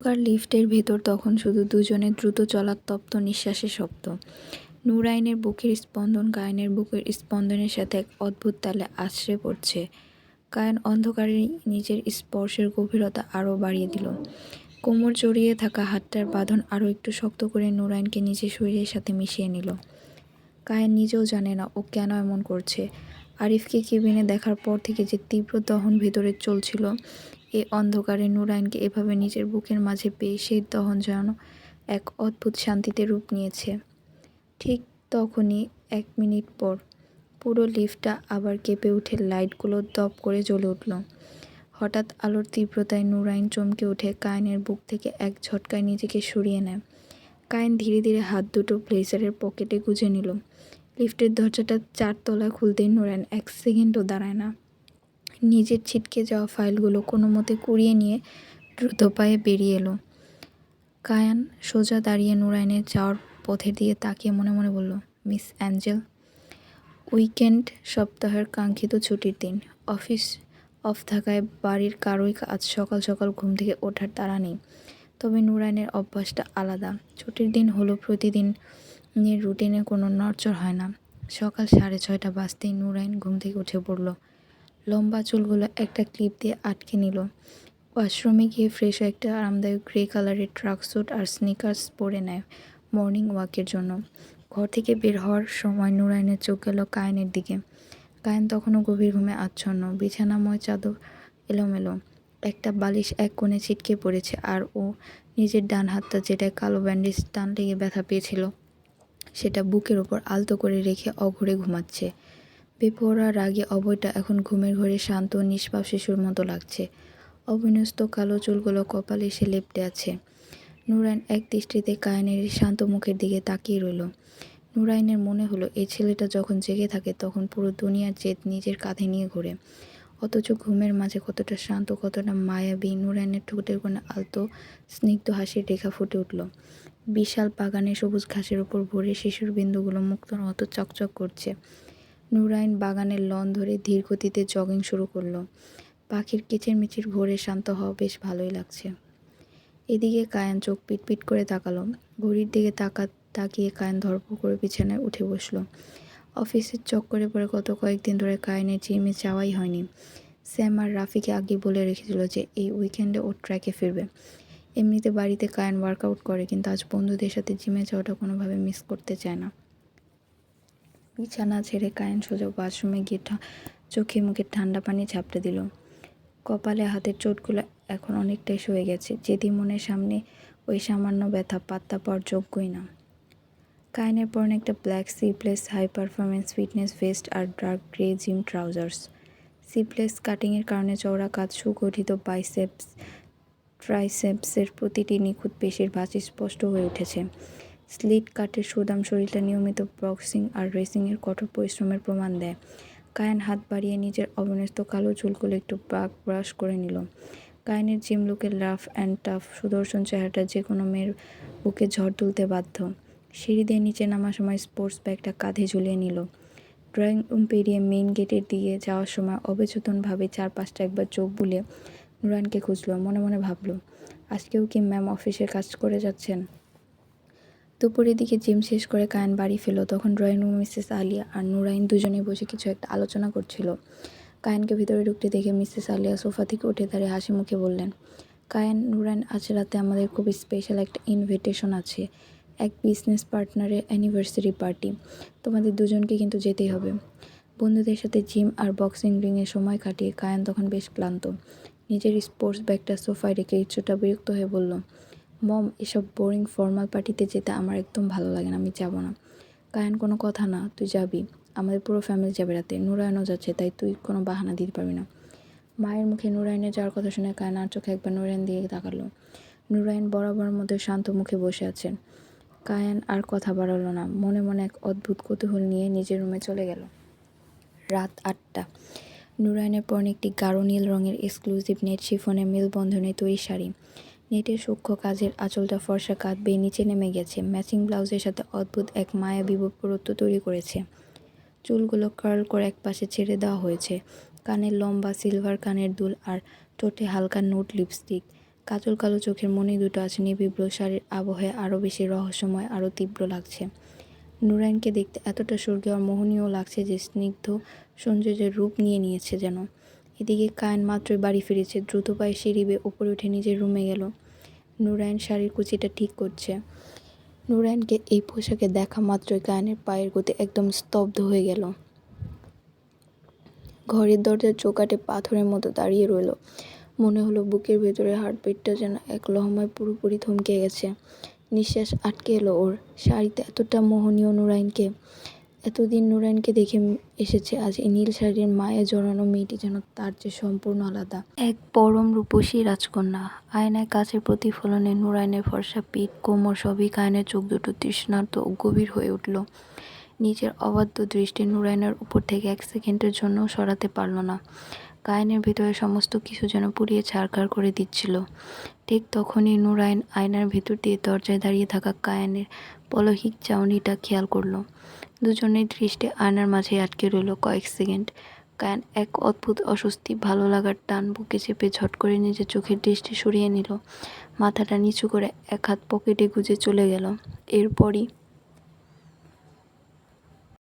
লিফটের ভেতর তখন শুধু দুজনের দ্রুত চলার তপ্ত নিঃশ্বাসের শব্দ। নুরাইনের বুকের স্পন্দন কায়ানের বুকের স্পন্দনের সাথে এক অদ্ভুত তালে আছড়ে পড়ছে। কায়ান অন্ধকারে নিজের স্পর্শের গভীরতা আরও বাড়িয়ে দিল। কোমর জড়িয়ে থাকা হাতটার বাঁধন আরও একটু শক্ত করে নুরাইনকে নিজের শরীরের সাথে মিশিয়ে নিল। কায়ান নিজেও জানে না ও কেন এমন করছে। আরিফকে কেবিনে দেখার পর থেকে যে তীব্র দহন ভেতরে চলছিল, এই অন্ধকারে নুরাইনকে এভাবে নিজের বুকের মাঝে পেয়ে সেই দহন যেন এক অদ্ভুত শান্তিতে রূপ নিয়েছে। ঠিক তখনই 1 মিনিট পর পুরো লিফটটা আবার কেঁপে উঠে লাইটগুলো দপ করে জ্বলে উঠল। হঠাৎ আলোর তীব্রতায় নুরাইন চমকে উঠে কায়ানের বুক থেকে এক ঝটকায় নিজেকে সরিয়ে নেয়। কায়ান ধীরে ধীরে হাত দুটো ব্লেজারের পকেটে গুজে নিল। লিফটের দরজাটা 4 তলায় খুলতেই নুরাইন 1 সেকেন্ডও দাঁড়ায় না। নিজের ছিটকে যাওয়া ফাইলগুলো কোনো মতে কুড়িয়ে নিয়ে দ্রুত পায়ে বেরিয়ে এলো। কায়ান সোজা দাঁড়িয়ে নুরাইনের যাওয়ার পথের দিকে তাকিয়ে মনে মনে বলল, মিস অ্যাঞ্জেল। উইকেন্ড, সপ্তাহের কাঙ্ক্ষিত ছুটির দিন। অফিস অফ থাকায় বাড়ির কারোই আজ সকাল সকাল ঘুম থেকে ওঠার তাড়া নেই। তবে নুরাইনের অভ্যাসটা আলাদা। ছুটির দিন হলো প্রতিদিনের রুটিনে কোনো নড়চড় হয় না। সকাল 6:30 বাজতেই নুরাইন ঘুম থেকে উঠে পড়ল। লম্বা চুলগুলো একটা ক্লিপ দিয়ে আটকে নিল। ওয়াশরুমে গিয়ে ফ্রেশ হয়ে একটা আরামদায়ক গ্রে কালারের ট্রাকস্যুট আর স্নিকার্স পরে নেয় মর্নিং ওয়াকের জন্য। ঘর থেকে বের হওয়ার সময় নুরাইনের চোখ গেল কায়ানের দিকে। কায়ান তখনও গভীর ঘুমে আচ্ছন্ন। বিছানাময় চাদর এলোমেলো, একটা বালিশ এক কোণে ছিটকে পড়েছে, আর ও নিজের ডান হাতটা, যেটায় কালো ব্যান্ডেজ টান লেগে ব্যথা পেয়েছিল, সেটা বুকের ওপর আলতো করে রেখে অঘরে ঘুমাচ্ছে। বেপরোয়া রাগে অভয়টা এখন ঘুমের ঘোরে শান্ত ও নিষ্পাপ শিশুর মতো লাগছে। অবিন্যস্ত কালো চুলগুলো কপালে এসে লেপ্টে আছে। নুরাইন এক দৃষ্টিতে কায়ানের শান্ত মুখের দিকে তাকিয়ে রইল। নুরাইনের মনে হলো, এই ছেলেটা যখন জেগে থাকে তখন পুরো দুনিয়ার জেদ নিজের কাঁধে নিয়ে ঘোরে, অথচ ঘুমের মাঝে কতটা শান্ত, কতটা মায়াবী। নুরাইনের ঠোঁটের কোণে আলতো স্নিগ্ধ হাসির রেখা ফুটে উঠল। বিশাল বাগানে সবুজ ঘাসের ওপর ভোরে শিশুর বিন্দুগুলো মুক্তোর মতো চকচক করছে। নুরাইন বাগানের লন ধরে ধীর গতিতে জগিং শুরু করলো। পাখির কিচিরমিচির ভোরে শান্ত হওয়া বেশ ভালোই লাগছে। এদিকে কায়ান চোখ পিটপিট করে তাকালো। ঘড়ির দিকে তাকিয়ে কায়ান ধড়ফড় করে বিছানায় উঠে বসলো। অফিসের চক্করে পড়ে গত কয়েকদিন ধরে কায়ানের জিমে যাওয়াই হয়নি। স্যাম আর রাফিকে আগে বলে রেখেছিল যে এই উইকেন্ডে ও ট্র্যাকে ফিরবে। এমনিতে বাড়িতে কায়ান ওয়ার্কআউট করে, কিন্তু আজ বন্ধুদের সাথে জিমে যাওয়াটা কোনোভাবে মিস করতে চায় না। বিছানা ছেড়ে কায়ান সোজা ওয়াশরুমে গিয়ে চোখে মুখে ঠান্ডা পানি ঝাপটে দিল। কপালে হাতের চোটগুলো এখন অনেকটাই সয়ে গেছে। যেদি মনের সামনে ওই সামান্য ব্যথা পাত্তা পাওয়ার যোগ্যই না। কায়ানের পরনে একটা black sleeveless high performance fitness vest আর dark grey gym trousers. Sleeveless কাটিংয়ের কারণে চওড়া কাঁধ, সুগঠিত বাইসেপস, ট্রাইসেপসের প্রতিটি নিখুঁত পেশির ভাঁজ স্পষ্ট হয়ে উঠেছে। স্লিট কাটের সুদাম শরীরটা নিয়মিত বক্সিং আর রেসিংয়ের কঠোর পরিশ্রমের প্রমাণ দেয়। কায়ান হাত বাড়িয়ে নিজের অবিন্যস্ত কালো চুলগুলো একটু ব্রাশ করে নিল। কায়ানের জিম লুকের রাফ অ্যান্ড টাফ সুদর্শন চেহারাটা যে কোনো মেয়ের বুকে ঝড় তুলতে বাধ্য। সিঁড়ি দিয়ে নিচে নামার সময় স্পোর্টস ব্যাগটা কাঁধে ঝুলিয়ে নিল। ড্রয়িং রুম পেরিয়ে মেইন গেটের দিকে যাওয়ার সময় অবচেতনভাবে চারপাশটা একবার চোখ বুলিয়ে নুরাইনকে খুঁজল। মনে মনে ভাবল, আজকেও কি ম্যাম অফিসের কাজ করে যাচ্ছেন। দুপুরের দিকে জিম শেষ করে কায়ান বাড়ি ফেরল। তখন ড্রয়িং রুমে মিসেস আলিয়া আর নুরাইন দুজনেই বসে কিছু একটা আলোচনা করছিল। কায়ানকে ভিতরে ঢুকতে দেখে মিসেস আলিয়া সোফা থেকে উঠে দাঁড়িয়ে হাসি মুখে বললেন, কায়ান, নুরাইন, আজ রাতে আমাদের খুব স্পেশাল একটা ইনভিটেশন আছে। এক বিজনেস পার্টনারের অ্যানিভার্সারি পার্টি। তোমাদের দুজনকে কিন্তু যেতেই হবে। বন্ধুদের সাথে জিম আর বক্সিং রিংয়ে সময় কাটিয়ে কায়ান তখন বেশ ক্লান্ত। নিজের স্পোর্টস ব্যাগটা সোফায় রেখে কিছুটা বিরক্ত হয়ে বলল, মম, এসব বোরিং ফর্মাল পার্টিতে যেতে আমার একদম ভালো লাগে না, আমি যাব না। কায়ান, কোনো কথা না, তুই যাবি। আমাদের পুরো ফ্যামিলি যাবে রাতে। নুরাইনও যাচ্ছে, তাই তুই কোনো বাহানা দিতে পারবি না। মায়ের মুখে নুরাইনের যাওয়ার কথা শুনে কায়ান আর চোখে একবার নুরাইন দিকে তাকালো। নুরাইন বরাবর মধ্যে শান্ত মুখে বসে আছেন। কায়ান আর কথা বাড়ালো না। মনে মনে এক অদ্ভুত কৌতূহল নিয়ে নিজের রুমে চলে গেল। রাত 8টা। নুরাইনের পরনে একটি গাঢ় নীল রঙের এক্সক্লুসিভ নেট শিফনের মেলবন্ধনে তৈরি শাড়ি। নেটের সূক্ষ্ম কাজের আঁচলটা ফর্সা কাঁধ বেয়ে নিচে নেমে গেছে। ম্যাচিং ব্লাউজের সাথে অদ্ভুত এক মায়াবী পুরুত্ব তৈরি করেছে। চুলগুলো কার্ল করে একপাশে ছেড়ে দেওয়া হয়েছে। কানের লম্বা সিলভার কানের দুল আর ঠোঁটে হালকা নুড লিপস্টিক। কাজল কালো চোখের মনি দুটো আছে নিবিড় শাড়ির আবহে আরও বেশি রহস্যময়, আরও তীব্র লাগছে। নুরাইনকে দেখতে এতটা স্বর্গীয় আর মোহনীয় লাগছে যে স্নিগ্ধ সৌন্দর্যের রূপ নিয়ে নিয়েছে যেন। এদিকে কায়েন মাত্রই বাড়ি ফিরেছে, দ্রুত পায়ে সিঁড়ি বেয়ে উপরে উঠে নিজের রুমে গেল। নুরাইন শাড়ির কুচিটা ঠিক করছে। নুরাইনকে এই পোশাকে দেখা মাত্রই কায়েনের পায়ের গতি একদম স্তব্ধ হয়ে গেল। ঘরের দরজার চৌকাঠে পাথরের মতো দাঁড়িয়ে রইল। মনে হলো বুকের ভেতরে হার্টবিটটা যেন এক লহমায় পুরোপুরি থমকে গেছে। নিঃশ্বাস আটকে এলো ওর। শাড়িতে এতটা মোহনীয় নুরাইনকে, এতদিন নুরাইনকে দেখে এসেছে, আজ এই নীল শাড়ির মায়ে জড়ানো মেয়েটি যেন তার চেয়ে সম্পূর্ণ আলাদা, এক পরম রূপসী রাজকন্যা। আয়নায় কাচের প্রতিফলনে নুরাইনের ফর্সা পিঠ, কোমর সবই কায়েনের চোখ দুটো তৃষ্ণার্ত ও গভীর হয়ে উঠল। নিজের অবাধ্য দৃষ্টি নুরাইনের উপর থেকে এক সেকেন্ডের জন্যও সরাতে পারল না। কায়েনের ভেতরে সমস্ত কিছু যেন পুড়িয়ে ছারখার করে দিচ্ছিল। ঠিক তখনই নুরাইন আয়নার ভেতর দিয়ে দরজায় দাঁড়িয়ে থাকা কায়েনের পলহিক চাউনিটা খেয়াল করল। দুজনের দৃষ্টি আয়নার মাঝে আটকে রইল কয়েক সেকেন্ড। কায়েন এক অদ্ভুত অস্বস্তি, ভালো লাগার টান বুকে চেপে ঝট করে নিজের চোখের দৃষ্টি সরিয়ে নিল। মাথাটা নিচু করে এক হাত পকেটে গুজে চলে গেল। এরপরই